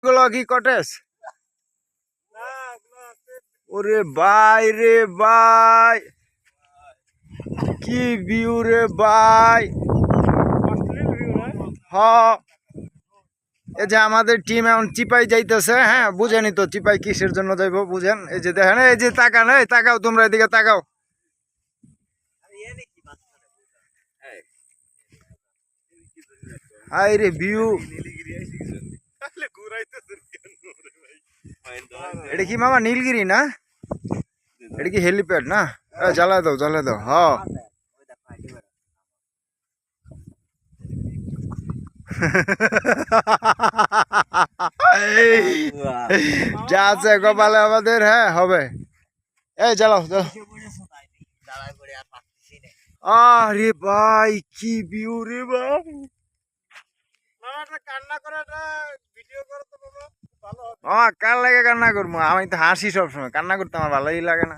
গুলো কি কটেজ? ওরে ভাই রে ভাই, কি ভিউ রে ভাই। হ, এই যে আমাদের টিম এখন চিপাই যাইতেছে। হ্যাঁ বুঝেনি তো চিপাই কিসের জন্য যাইবো, বুঝেন? এই যে দেখেন, এই যে তাকান, এই তাকাও, তোমরা এদিকে তাকাও। হাই রে ভিউ। এটা কি মামা নীলগিরি না? এটা কি হেলিপ্যাড না? জ্বালা দাও জ্বালা দাও। হ যা আছে কপালে আমাদের, হ্যাঁ হবে। এই জ্বালাও জ্বালাও। আরে ভাই কি ভিউ রে ভাই। কার লাগে কান্না করবো? আমি তো হাসি সবসময়, কান্না করতে আমার ভালোই লাগে না।